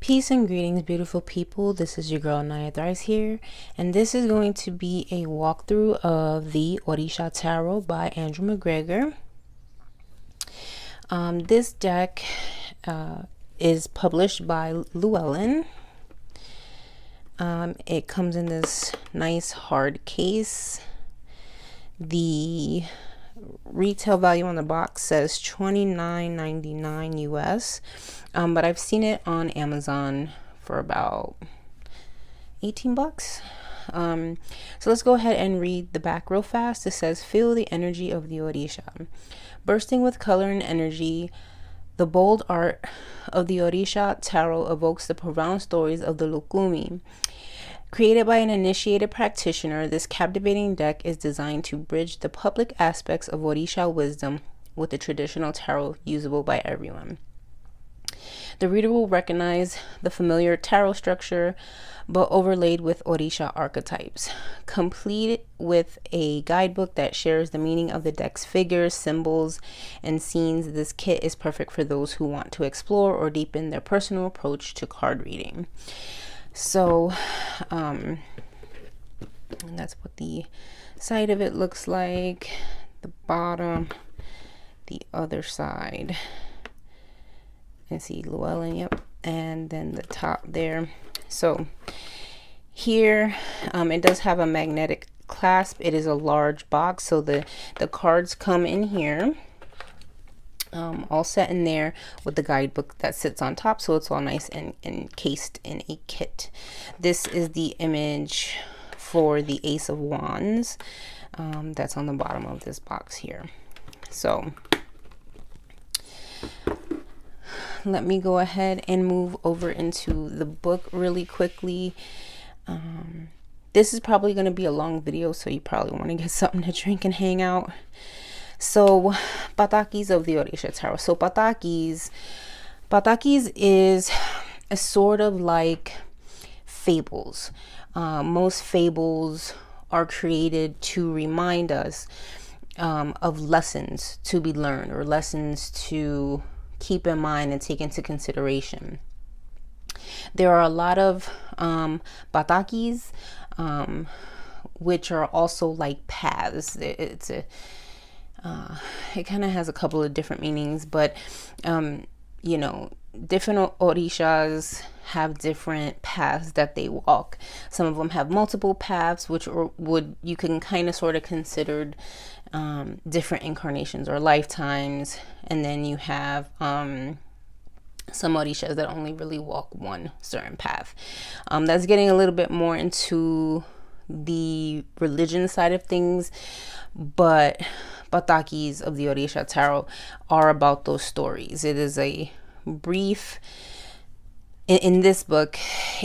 Peace and greetings, beautiful people. This is your girl Naya Thryce here, and this is going to be a walkthrough of the Orisha Tarot by Andrew McGregor. This deck is published by Llewellyn. It comes in this nice hard case. The retail value on the box says $29.99 US, but I've seen it on Amazon for about 18 bucks. So let's go ahead and read the back real fast. It says, feel the energy of the Orisha. Bursting with color and energy, the bold art of the Orisha Tarot evokes the profound stories of the Lukumi. Created by an initiated practitioner, this captivating deck is designed to bridge the public aspects of Orisha wisdom with the traditional tarot usable by everyone. The reader will recognize the familiar tarot structure, but overlaid with Orisha archetypes, complete with a guidebook that shares the meaning of the deck's figures, symbols, and scenes. This kit is perfect for those who want to explore or deepen their personal approach to card reading. So, and that's what the side of it looks like. The bottom, the other side. And see Llewellyn, yep. And then the top there. So here, it does have a magnetic clasp. It is a large box, so the cards come in here. All set in there with the guidebook that sits on top, so it's all nice and encased in a kit. This is the image for the Ace of Wands that's on the bottom of this box here. So let me go ahead and move over into the book really quickly. This is probably going to be a long video, so you probably want to get something to drink and hang out. So, Patakis of the Orisha Tarot. So, Patakis is a sort of like fables. Most fables are created to remind us of lessons to be learned, or lessons to keep in mind and take into consideration. There are a lot of Patakis, which are also like paths. It kind of has a couple of different meanings, but you know, different Orishas have different paths that they walk. Some of them have multiple paths, which you can kind of sort of consider different incarnations or lifetimes. And then you have some Orishas that only really walk one certain path. That's getting a little bit more into the religion side of things, but Patakis of the Orisha Tarot are about those stories. It is a brief, in this book,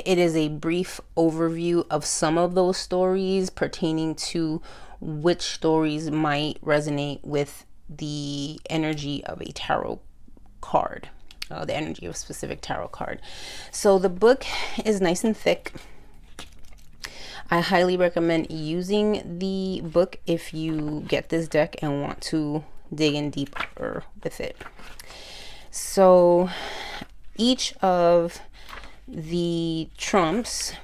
it is a brief overview of some of those stories pertaining to which stories might resonate with the energy of a tarot card, the energy of a specific tarot card. So the book is nice and thick. I highly recommend using the book if you get this deck and want to dig in deeper with it. So each of the trumps,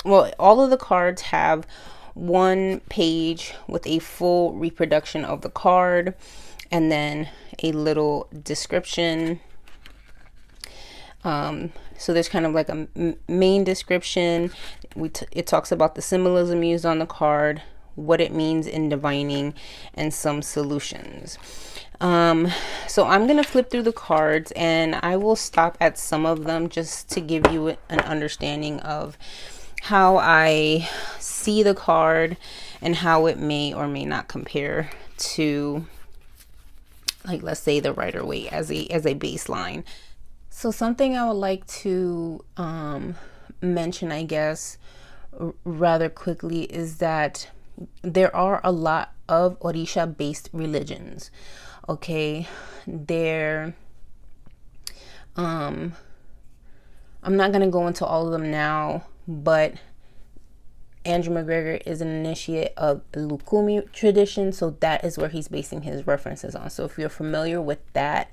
well, all of the cards have one page with a full reproduction of the card and then a little description. So there's kind of like a main description. It talks about the symbolism used on the card, what it means in divining, and some solutions. So I'm going to flip through the cards and I will stop at some of them just to give you an understanding of how I see the card and how it may or may not compare to, like, let's say the Rider-Waite as a baseline. So something I would like to mention, I guess, rather quickly is that there are a lot of Orisha-based religions. Okay, I'm not going to go into all of them now, but Andrew McGregor is an initiate of the Lukumi tradition, so that is where he's basing his references on. So if you're familiar with that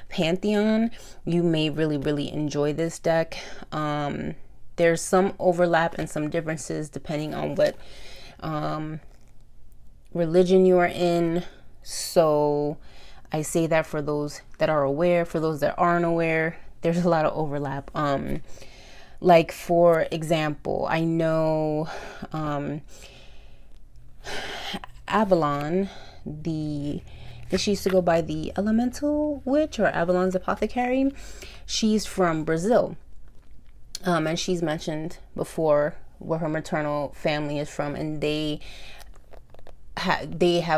pantheon, you may really enjoy this deck. There's some overlap and some differences depending on what religion you are in. So I say that for those that are aware. For those that aren't aware, there's a lot of overlap. Like for example, I know Avalon, she used to go by the Elemental Witch or Avalon's Apothecary. She's from Brazil. And she's mentioned before where her maternal family is from, and they have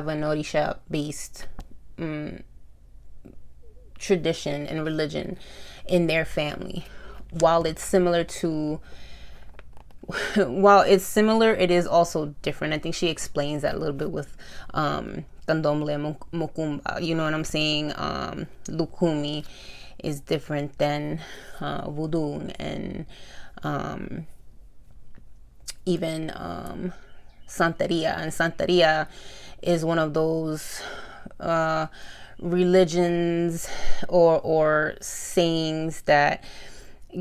an Orisha based tradition and religion in their family. While it's similar, it is also different. I think she explains that a little bit with Candomblé, Mukumba. You know what I'm saying? Lukumi is different than voodoo, and even Santeria. And Santeria is one of those religions or sayings that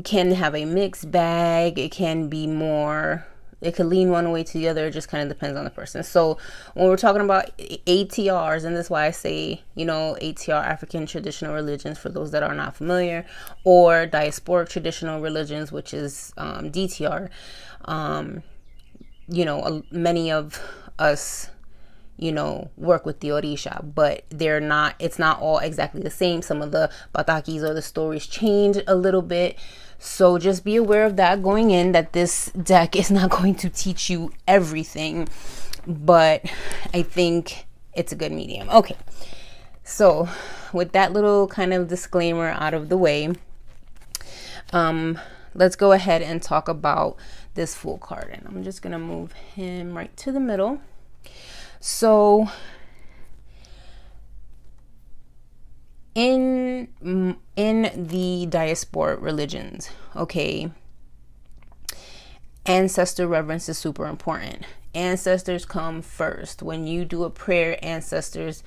can have a mixed bag. It can be more, it could lean one way to the other. It just kind of depends on the person. So when we're talking about ATRs, and that's why I say, ATR, African traditional religions, for those that are not familiar, or diasporic traditional religions, which is DTR. Many of us, work with the Orisha, but it's not all exactly the same. Some of the batakis or the stories change a little bit. So just be aware of that going in, that this deck is not going to teach you everything, but I think it's a good medium. Okay. So with that little kind of disclaimer out of the way, let's go ahead and talk about this Fool card. And I'm just going to move him right to the middle. So in the diasporic religions, okay, ancestor reverence is super important. Ancestors come first. When you do a prayer, ancestors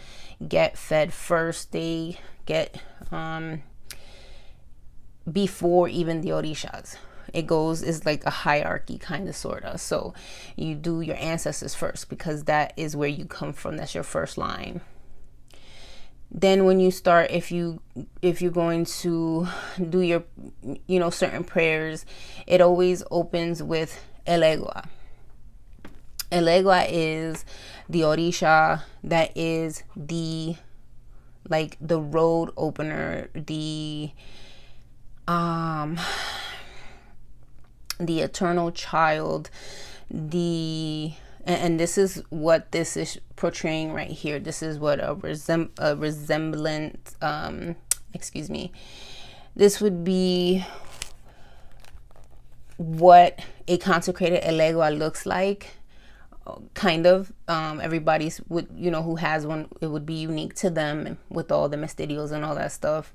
get fed first. They get before even the Orishas. Is like a hierarchy, kind of, sort of. So you do your ancestors first, because that is where you come from. That's your first line. Then when you start, if you're going to do your, certain prayers, it always opens with Elegua. Elegua is the Orisha that is the road opener, the eternal child, and this is what this is portraying right here. This is what a resemblance, this would be what a consecrated Elegua looks like, kind of. Everybody's who has one, it would be unique to them with all the mysterios and all that stuff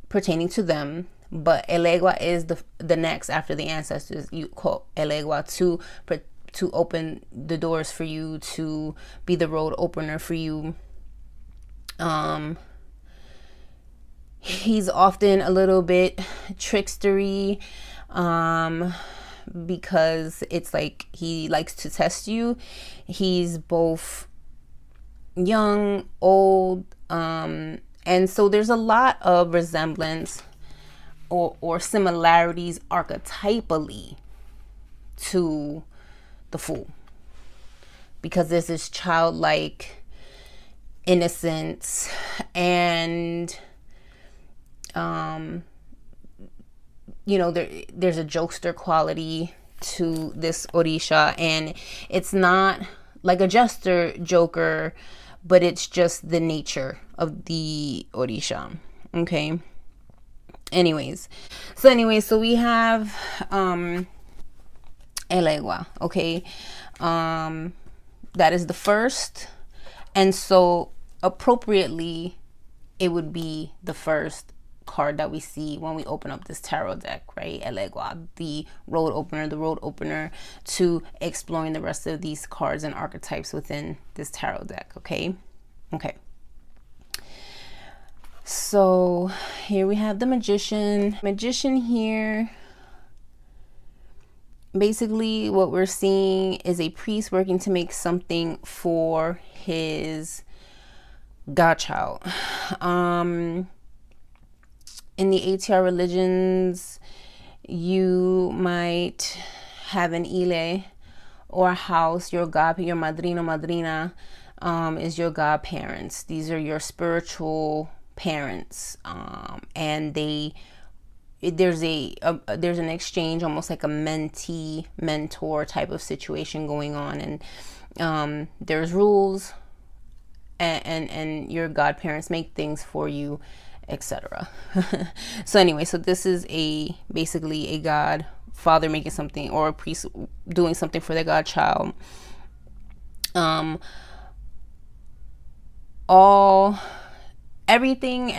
pertaining to them. But Elegua is the next after the ancestors. You call Elegua to open the doors for you, to be the road opener for you. He's often a little bit trickstery, because it's like he likes to test you. He's both young, old, and so there's a lot of resemblance or similarities archetypally to the Fool, because there's this childlike innocence, and there's a jokester quality to this Orisha, and it's not like a jester joker, but it's just the nature of the Orisha. Okay. So we have Elegua, okay? That is the first, and so appropriately it would be the first card that we see when we open up this tarot deck, right? El Egua, the road opener to exploring the rest of these cards and archetypes within this tarot deck. Okay. So here we have the Magician. Magician here, basically what we're seeing is a priest working to make something for his godchild. In the ATR religions, you might have an ile or a house. Your madrino, madrina is your godparents. These are your spiritual parents, and there's an exchange, almost like a mentee mentor type of situation going on, and there's rules, and your godparents make things for you, etc. So anyway, so this is basically a godfather making something, or a priest doing something for their godchild. Everything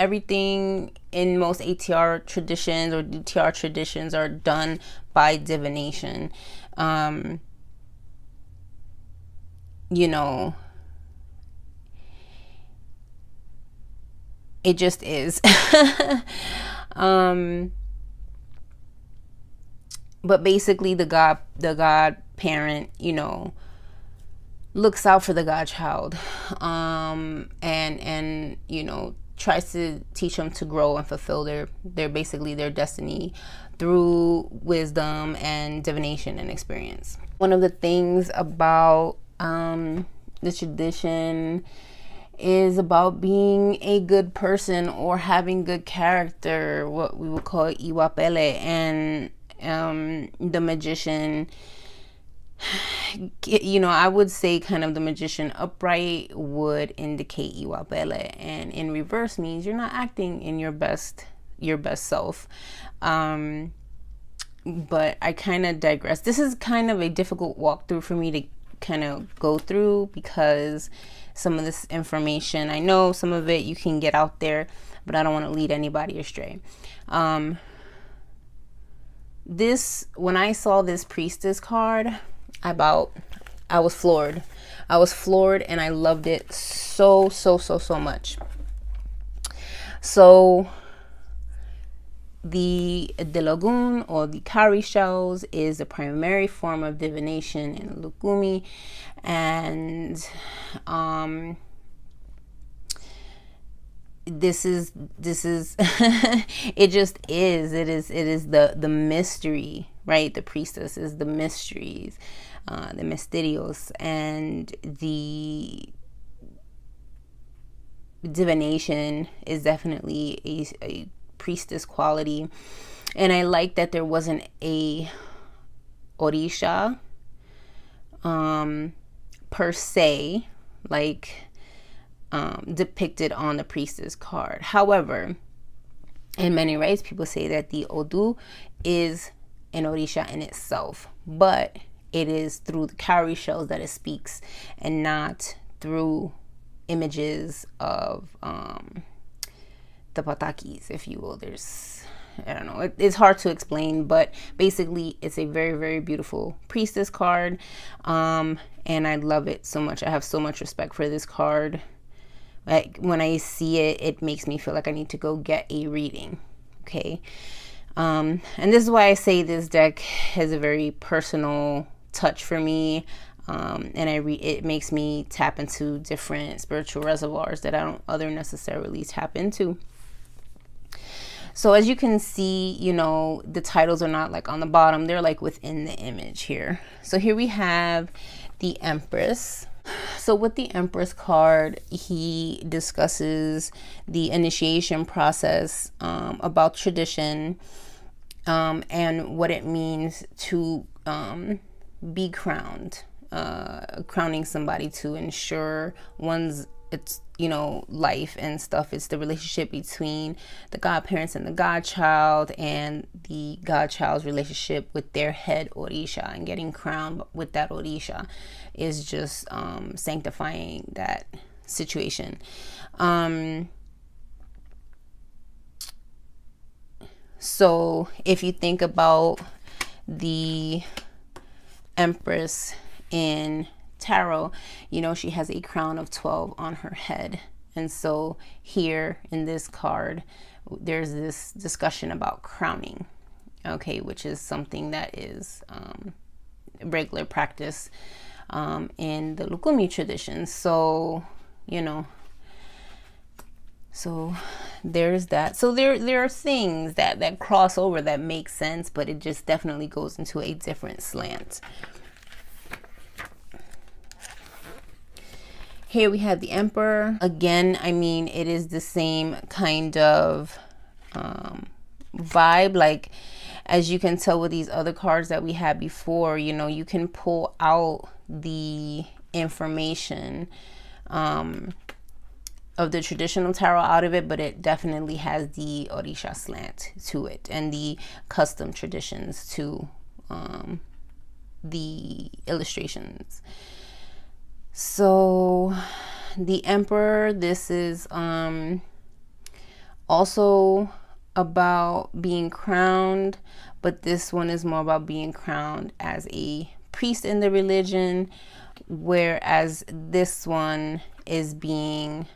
in most ATR traditions or DTR traditions are done by divination. You know, it just is. But basically the godparent, you know, looks out for the godchild, and you know, tries to teach them to grow and fulfill their destiny through wisdom and divination and experience. One of the things about the tradition is about being a good person or having good character, what we would call iwapele, and the Magician, you know, I would say kind of the Magician upright would indicate iwapele, and in reverse means you're not acting in your best self. But I kind of digress. This is kind of a difficult walkthrough for me to kind of go through, because some of this information, I know some of it you can get out there, but I don't want to lead anybody astray. When I saw this priestess card, I was floored. And I loved it so much. So the Lagoon, or the Kari shells, is the primary form of divination in Lukumi, and this is it just is. It is the mystery, right? The priestess is the mysteries, the mysterios, and the divination is definitely a priestess quality. And I like that there wasn't a Orisha per se, like depicted on the priestess card. However, in many ways, people say that the Odu is an Orisha in itself, but it is through the cowrie shells that it speaks, and not through images of the patakis, if you will. I don't know, it's hard to explain, but basically it's a very, very beautiful priestess card, and I love it so much. I have so much respect for this card. Like, when I see it, it makes me feel like I need to go get a reading. Okay. And this is why I say this deck has a very personal touch for me. And it makes me tap into different spiritual reservoirs that I don't other necessarily tap into. So as you can see, you know, the titles are not like on the bottom, they're like within the image here. So here we have the Empress. So with the Empress card, he discusses the initiation process, about tradition, and what it means to be crowned, crowning somebody to ensure one's life and stuff. It's the relationship between the godparents and the godchild, and the godchild's relationship with their head Orisha, and getting crowned with that Orisha is just sanctifying that situation. So if you think about the Empress in tarot, you know, she has a crown of 12 on her head. And so here in this card, there's this discussion about crowning, okay, which is something that is regular practice in the Lukumi tradition. So, you know, so there's that. So there are things that cross over that make sense, but it just definitely goes into a different slant. Here we have the Emperor. Again, I mean, it is the same kind of vibe. Like, as you can tell with these other cards that we had before, you know, you can pull out the information of the traditional tarot out of it, but it definitely has the Orisha slant to it and the custom traditions to the illustrations. So the Emperor, this is also about being crowned, but this one is more about being crowned as a priest in the religion, whereas this one is being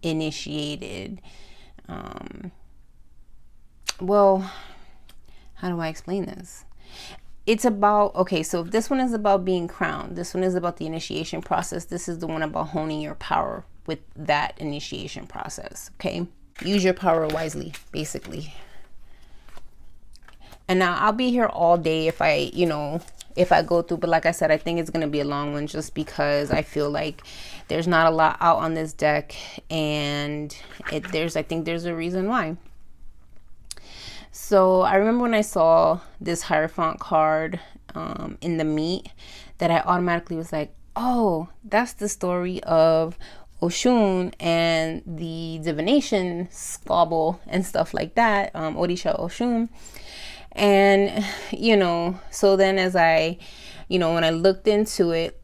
initiated. Well, how do I explain this? It's about, okay, so if this one is about being crowned, this one is about the initiation process, this is the one about honing your power with that initiation process, okay? Use your power wisely, basically. And now I'll be here all day if I, you know, if I go through, but like I said, I think it's going to be a long one just because I feel like there's not a lot out on this deck, and I think there's a reason why. So I remember when I saw this Hierophant card in the meet, that I automatically was like, oh, that's the story of Oshun and the divination squabble and stuff like that, Orisha Oshun. And, you know, so then as I, you know, when I looked into it,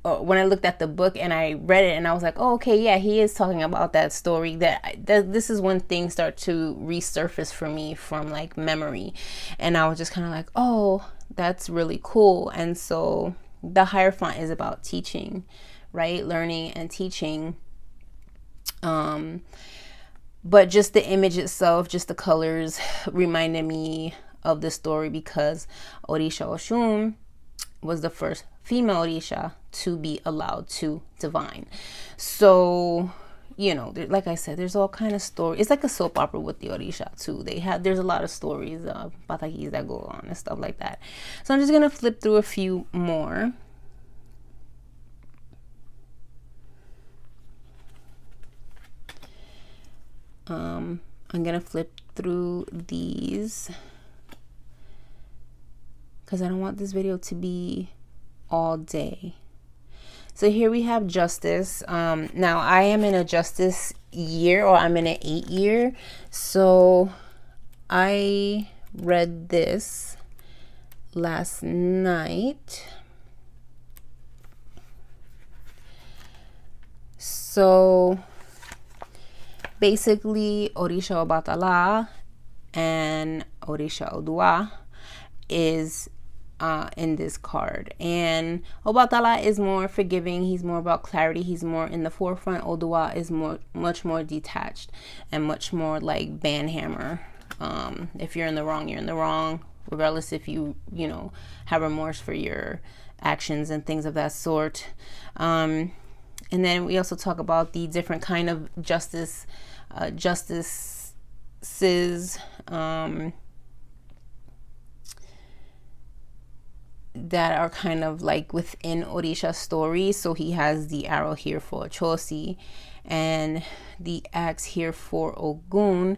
when I looked at the book and I read it, and I was like, oh, okay, yeah, he is talking about that story. That this is when things start to resurface for me from like memory, and I was just kind of like, oh, that's really cool. And so the Hierophant is about teaching, right? Learning and teaching. But just the image itself, just the colors reminded me of the story, because Orisha Oshun was the first female Orisha to be allowed to divine. So, you know, like I said, there's all kind of stories. It's like a soap opera with the Orisha too. There's a lot of stories of patakis that go on and stuff like that. So I'm just gonna flip through a few more. I'm gonna flip through these because I don't want this video to be all day. So here we have Justice. Now I am in a Justice year, or I'm in an 8 year. So I read this last night. So basically, Orisha Obatala and Orisha Odua is in this card. And Obatala is more forgiving. He's more about clarity. He's more in the forefront. Odua is much more detached and much more like banhammer. If you're in the wrong, you're in the wrong, regardless if you know, have remorse for your actions and things of that sort. And then we also talk about the different kind of justices that are kind of like within Orisha's story. So he has the arrow here for Chosi and the axe here for Ogun.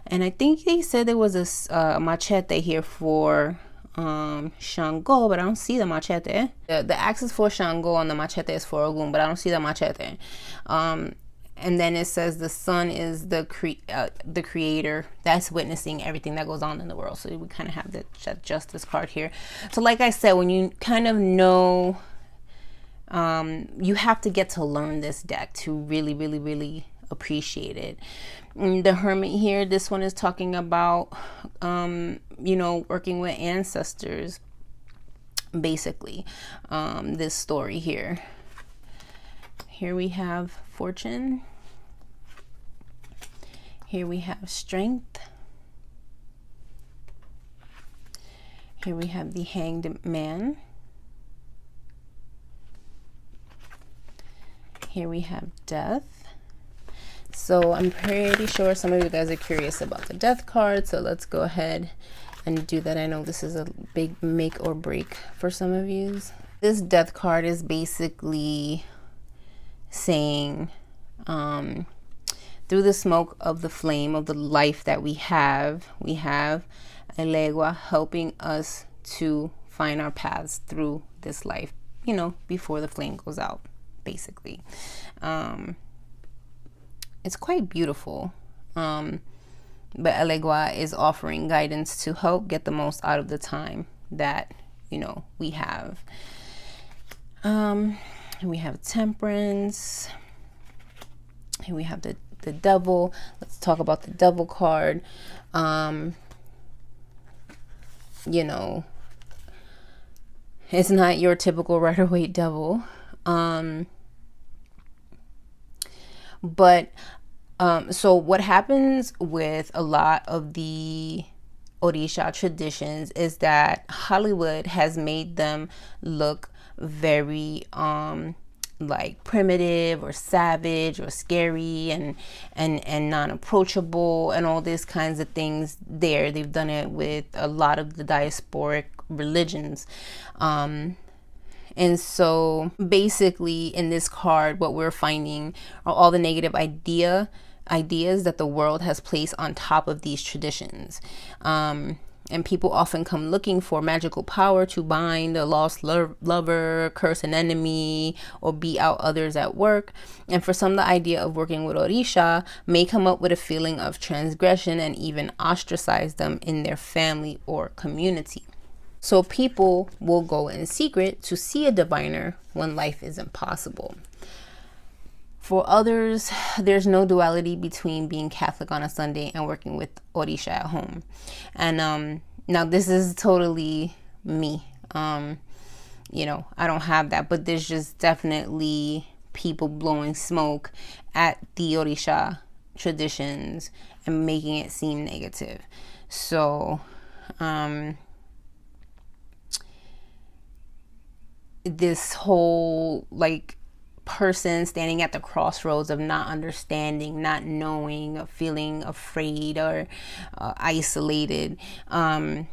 And I think they said there was a machete here for Shango, but I don't see the machete. The axe is for Shango and the machete is for Ogun, but I don't see the machete. And then it says the sun is the creator that's witnessing everything that goes on in the world. So we kind of have that Justice card here. So like I said, when you kind of know, you have to get to learn this deck to really appreciated. The Hermit here, this one is talking about, you know, working with ancestors, basically. This story here. Here we have Fortune. Here we have Strength. Here we have the Hanged Man. Here we have Death. So I'm pretty sure some of you guys are curious about the Death card. So let's go ahead and do that. I know this is a big make or break for some of you. This Death card is basically saying, through the smoke of the flame of the life that we have a legua helping us to find our paths through this life, you know, before the flame goes out, basically. It's quite beautiful. But a legua is offering guidance to help get the most out of the time that, you know, we have. We have Temperance. Here we have the Devil. Let's talk about the Devil card. You know, it's not your typical Rider-Waite devil. So what happens with a lot of the Orisha traditions is that Hollywood has made them look very like primitive or savage or scary and non-approachable and all these kinds of things there. They've done it with a lot of the diasporic religions. And so basically in this card, what we're finding are all the negative ideas that the world has placed on top of these traditions. And people often come looking for magical power to bind a lost lover, curse an enemy, or beat out others at work. And for some, the idea of working with Orisha may come up with a feeling of transgression and even ostracize them in their family or community. So people will go in secret to see a diviner when life is impossible. For others, there's no duality between being Catholic on a Sunday and working with Orisha at home. And now this is totally me. You know, I don't have that, but there's just definitely people blowing smoke at the Orisha traditions and making it seem negative. So, this whole like person standing at the crossroads of not understanding, not knowing, of feeling afraid or isolated, and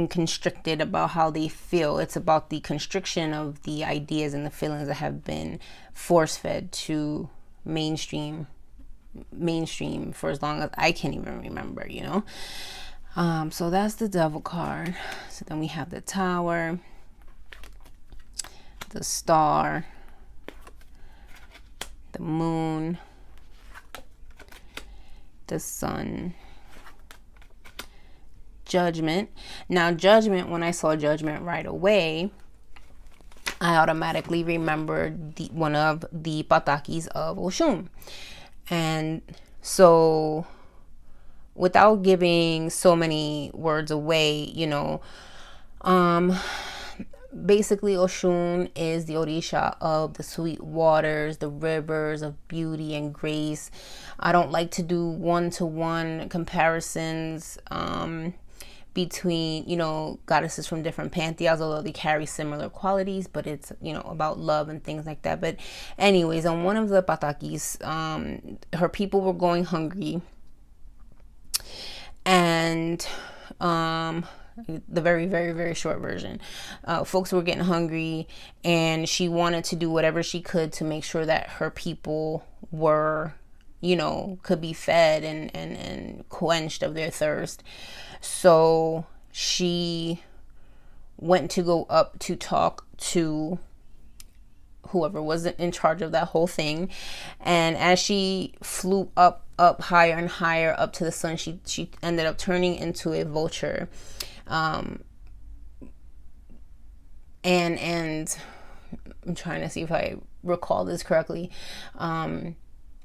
constricted about how they feel. It's about the constriction of the ideas and the feelings that have been force-fed to mainstream for as long as I can even remember, you know. So that's the Devil card. So then we have the Tower, the Star, the Moon, the Sun, Judgment. Now Judgment, when I saw Judgment right away, I automatically remembered one of the patakis of Oshun. And so without giving so many words away, you know, basically Oshun is the Orisha of the sweet waters, the rivers of beauty and grace. I don't like to do one-to-one comparisons between, you know, goddesses from different pantheons, although they carry similar qualities, but it's, you know, about love and things like that. But anyways, on one of the patakis, her people were going hungry, and the very, very, very short version, folks were getting hungry, and she wanted to do whatever she could to make sure that her people were, you know, could be fed and quenched of their thirst. So she went to go up to talk to whoever was in charge of that whole thing. And as she flew up higher and higher up to the sun, she ended up turning into a vulture. And I'm trying to see if I recall this correctly.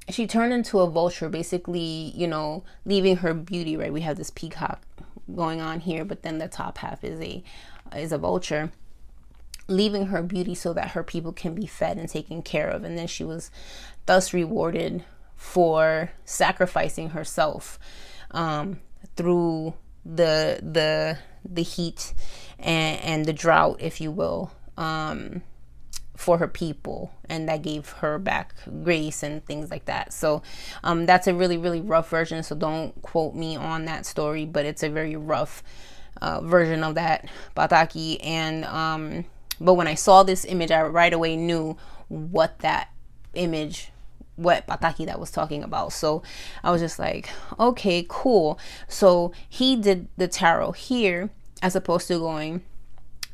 she turned into a vulture, basically, you know, leaving her beauty, right? We have this peacock going on here, but then the top half is a vulture, leaving her beauty so that her people can be fed and taken care of. And then she was thus rewarded for sacrificing herself through the heat and the drought, if you will, for her people, and that gave her back grace and things like that. So that's a really, really rough version, so don't quote me on that story, but it's a very rough version of that Pataki. And but when I saw this image, I right away knew what that image, what Pataki that was talking about. So I was just like, okay, cool. So he did the tarot here, as opposed to going,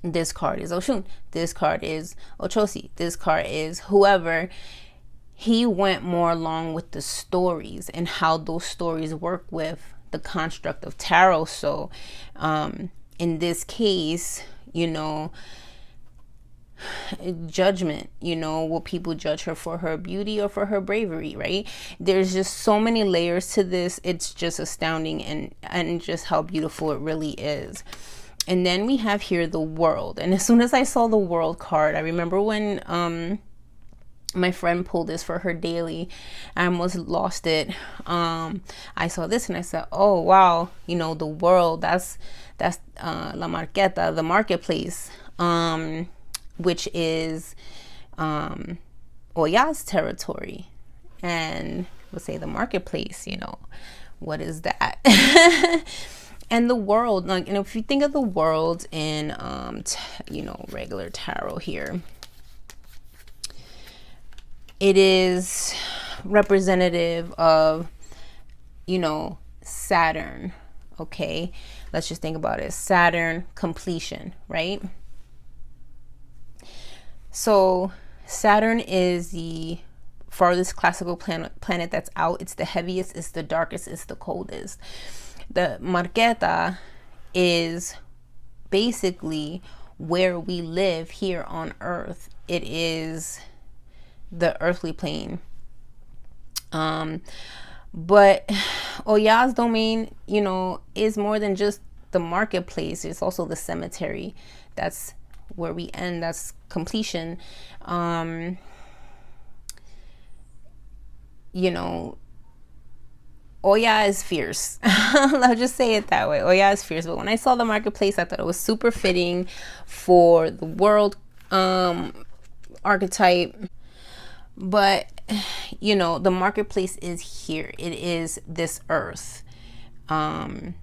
this card is Oshun, this card is Ochosi, this card is whoever. He went more along with the stories and how those stories work with the construct of tarot. So in this case, you know, judgment, you know, will people judge her for her beauty or for her bravery, right? There's just so many layers to this. It's just astounding, and just how beautiful it really is. And then we have here the world. And as soon as I saw the world card, I remember when my friend pulled this for her daily, I almost lost it. I saw this and I said, oh wow, you know, the world, that's la marqueta, the marketplace, which is Oya's territory. And we'll say the marketplace, you know, what is that? And the world, like, you know, if you think of the world in you know, regular tarot here, it is representative of, you know, Saturn. Okay, let's just think about it. Saturn, completion, right? So Saturn is the farthest classical planet that's out. It's the heaviest, it's the darkest, it's the coldest. The marqueta is basically where we live here on Earth. It is the earthly plane. But Oya's domain, you know, is more than just the marketplace. It's also the cemetery. That's where we end. That's completion. You know, Oya is fierce. I'll just say it that way. Oya is fierce. But when I saw the marketplace, I thought it was super fitting for the world archetype. But, you know, the marketplace is here. It is this earth. It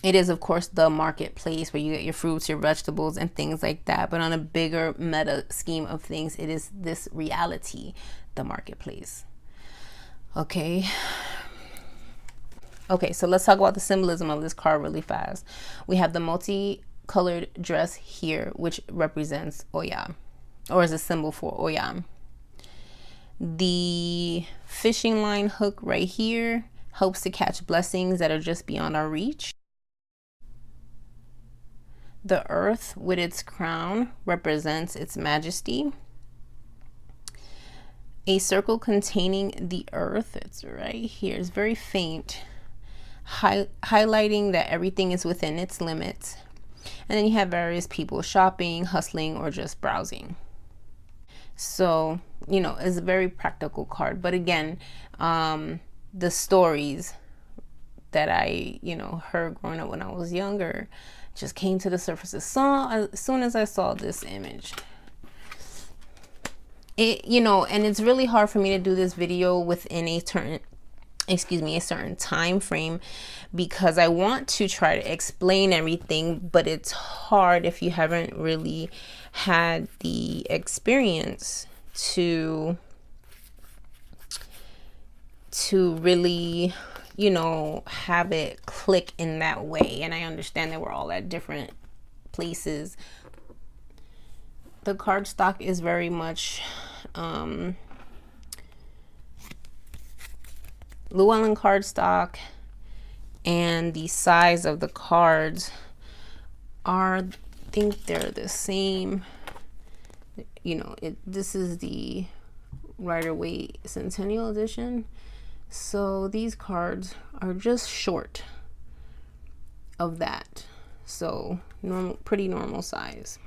is, of course, the marketplace where you get your fruits, your vegetables, and things like that. But on a bigger meta scheme of things, it is this reality, the marketplace. Okay. Okay, so let's talk about the symbolism of this card really fast. We have the multicolored dress here, which represents Oya, or is a symbol for Oya. The fishing line hook right here helps to catch blessings that are just beyond our reach. The earth with its crown represents its majesty. A circle containing the earth, it's right here, it's very faint, highlighting that everything is within its limits. And then you have various people shopping, hustling, or just browsing. So, you know, it's a very practical card. But again, the stories that I, you know, heard growing up when I was younger just came to the surface as soon as I saw this image. It, you know, and it's really hard for me to do this video within a certain time frame, because I want to try to explain everything, but it's hard if you haven't really had the experience to really, you know, have it click in that way. And I understand that we're all at different places. The cardstock is very much Llewellyn cardstock, and the size of the cards are, I think they're the same. You know, this is the Rider-Waite Centennial Edition. So these cards are just short of that. So normal, pretty normal size.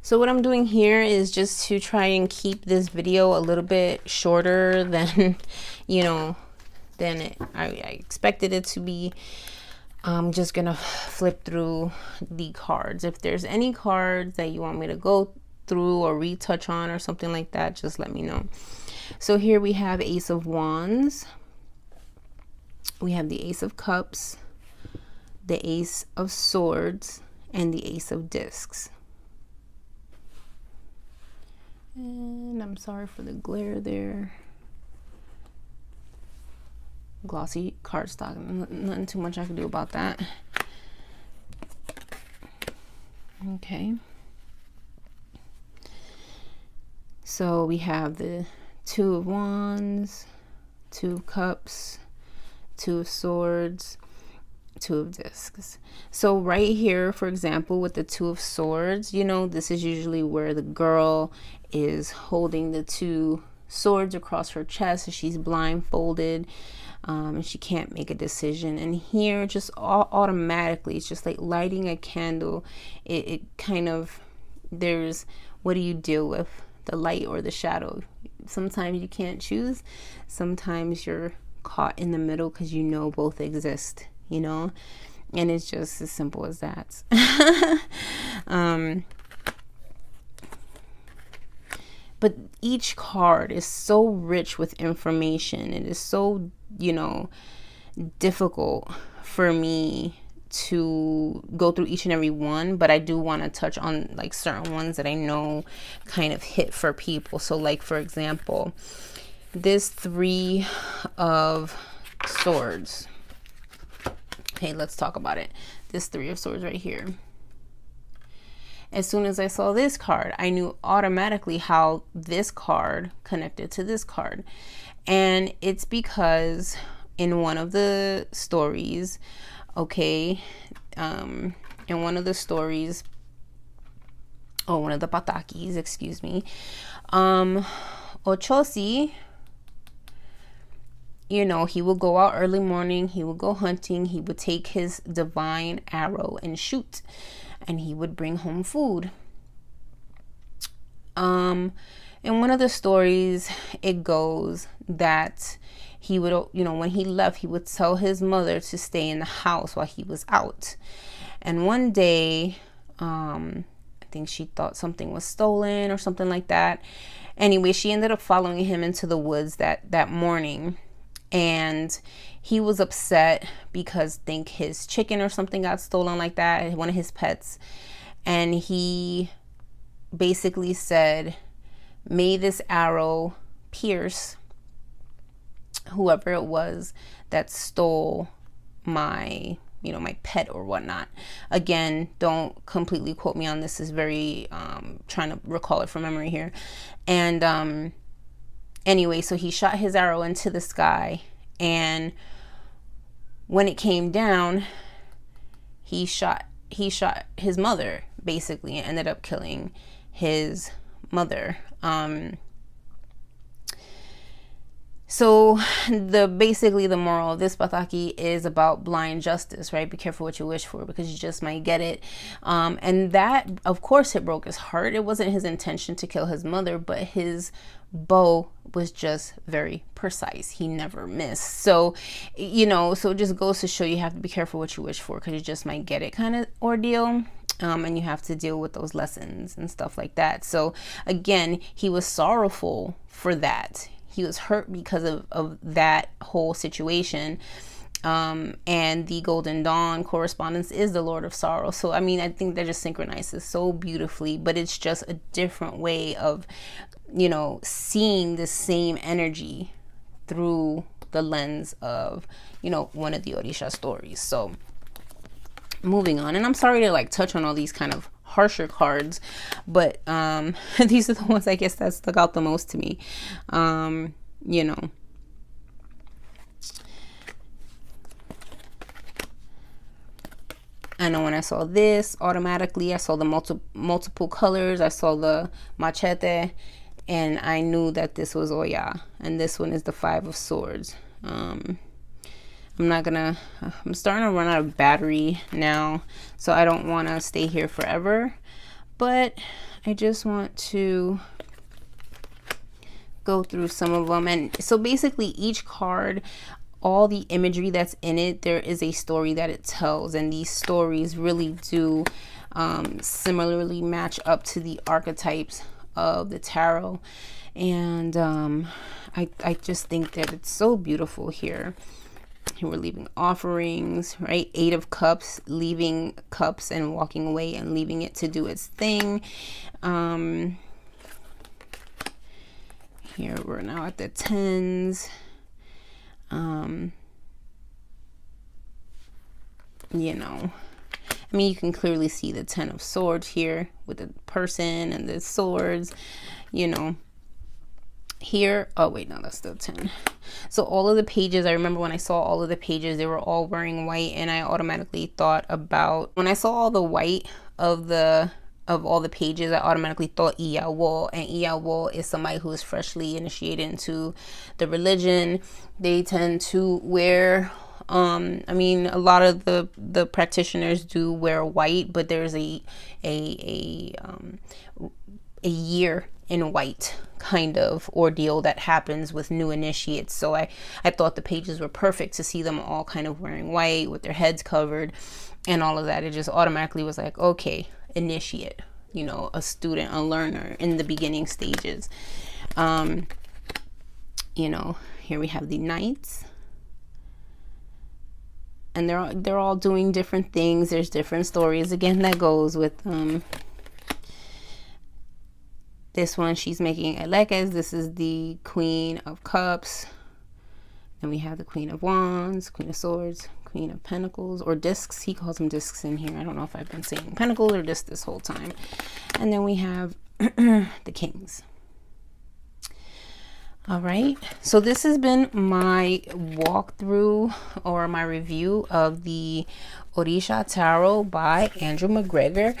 So what I'm doing here is just to try and keep this video a little bit shorter than, you know, than I expected it to be. I'm just gonna flip through the cards. If there's any cards that you want me to go through or retouch on or something like that, just let me know. So here we have Ace of Wands. We have the Ace of Cups, the Ace of Swords, and the Ace of Discs. And I'm sorry for the glare there. Glossy cardstock. Nothing too much I can do about that. Okay. So we have the Two of Wands, Two of Cups, Two of Swords, Two of Discs. So right here, for example, with the Two of Swords, you know, this is usually where the girl is holding the two swords across her chest and she's blindfolded, and she can't make a decision. And here, just automatically, it's just like lighting a candle. It kind of, there's, what do you deal with? The light or the shadow? Sometimes you can't choose. Sometimes you're caught in the middle because you know both exist, you know, and it's just as simple as that. But each card is so rich with information. It is so, you know, difficult for me to go through each and every one, but I do want to touch on like certain ones that I know kind of hit for people. So like, for example, this Three of Swords. Okay, let's talk about it. This Three of Swords right here. As soon as I saw this card, I knew automatically how this card connected to this card. And it's because in one of the stories, okay, in one of the stories, or one of the patakis, excuse me, Ochosi, you know, he will go out early morning, he will go hunting, he would take his divine arrow and shoot, and he would bring home food. In one of the stories, it goes that he would, you know, when he left, he would tell his mother to stay in the house while he was out. And one day, I think she thought something was stolen or something like that. Anyway, she ended up following him into the woods that morning. And he was upset because I think his chicken or something got stolen like that, one of his pets. And he basically said, may this arrow pierce whoever it was that stole my, you know, my pet or whatnot. Again, don't completely quote me on this. This is very trying to recall it from memory here. And anyway, so he shot his arrow into the sky, and when it came down, he shot his mother, basically, and ended up killing his mother. So basically the moral of this pataki is about blind justice, right? Be careful what you wish for, because you just might get it. And that, of course, it broke his heart. It wasn't his intention to kill his mother, but his bow was just very precise. He never missed. So, you know, so it just goes to show you have to be careful what you wish for, because you just might get it kind of ordeal. And you have to deal with those lessons and stuff like that. So again, he was sorrowful for that. He was hurt because of that whole situation. And the Golden Dawn correspondence is the Lord of Sorrow. So, I mean, I think that just synchronizes so beautifully, but it's just a different way of, you know, seeing the same energy through the lens of, you know, one of the Orisha stories. So moving on, and I'm sorry to like touch on all these kind of harsher cards, but these are the ones I guess that stuck out the most to me. You know, I know when I saw this, automatically I saw the multiple colors. I saw the machete, and I knew that this was Oya, and this one is the Five of Swords. I'm starting to run out of battery now, so I don't want to stay here forever, but I just want to go through some of them. And so basically each card, all the imagery that's in it, there is a story that it tells, and these stories really do similarly match up to the archetypes of the tarot. And I just think that it's so beautiful here. Here we're leaving offerings, right? 8 of Cups, leaving cups and walking away and leaving it to do its thing. Here we're now at the 10s. You know, I mean, you can clearly see the 10 of Swords here with the person and the swords, you know. Here, oh wait, no, that's still 10. So all of the pages, I remember when I saw all of the pages, they were all wearing white, and I automatically thought about, when I saw all the white of all the pages, I automatically thought Iyawo, and Iyawo is somebody who is freshly initiated into the religion. They tend to wear, I mean, a lot of the practitioners do wear white, but there's a year in white kind of ordeal that happens with new initiates. So I thought the pages were perfect to see them all kind of wearing white with their heads covered and all of that. It just automatically was like, okay, initiate, you know, a student, a learner in the beginning stages. You know, here we have the Knights, and they're all doing different things. There's different stories again that goes with this one. She's making elekes. This is the Queen of Cups. Then we have the Queen of Wands, Queen of Swords, Queen of Pentacles, or discs. He calls them discs in here. I don't know if I've been saying pentacles or discs this whole time. And then we have the Kings. All right, so this has been my walkthrough or my review of the Orisha Tarot by Andrew McGregor.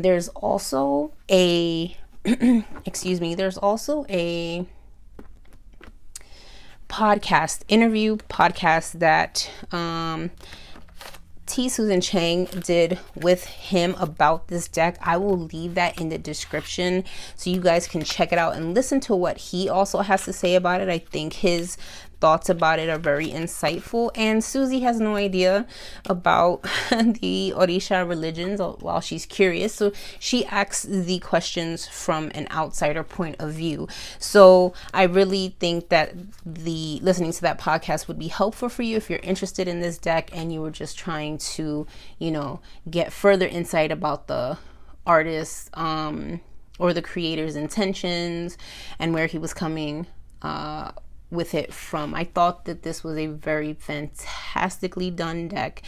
There's also a excuse me, there's also a interview podcast that T. Susan Chang did with him about this deck. I will leave that in the description so you guys can check it out and listen to what he also has to say about it. I think his thoughts about it are very insightful, and Susie has no idea about the Orisha religions while she's curious, so she asks the questions from an outsider point of view. So I really think that listening to that podcast would be helpful for you if you're interested in this deck and you were just trying to, you know, get further insight about the artist or the creator's intentions and where he was coming with it from. I thought that this was a very fantastically done deck.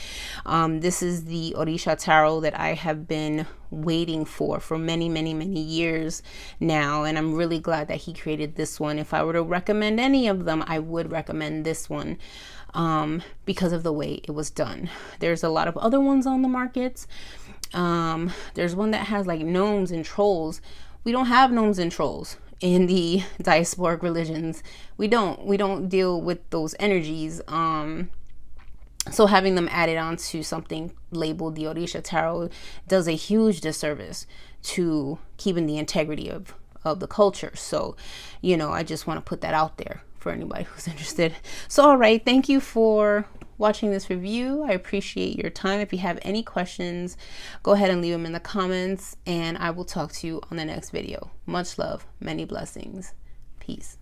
This is the Orisha Tarot that I have been waiting for many years now, and I'm really glad that he created this one. If I were to recommend any of them, I would recommend this one because of the way it was done. There's a lot of other ones on the markets. There's one that has like gnomes and trolls. We don't have gnomes and trolls in the diasporic religions. We don't deal with those energies. So having them added onto something labeled the Orisha Tarot does a huge disservice to keeping the integrity of the culture. So, you know, I just want to put that out there for anybody who's interested. So, all right, thank you for watching this review. I appreciate your time. If you have any questions, go ahead and leave them in the comments, and I will talk to you on the next video. Much love, many blessings. Peace.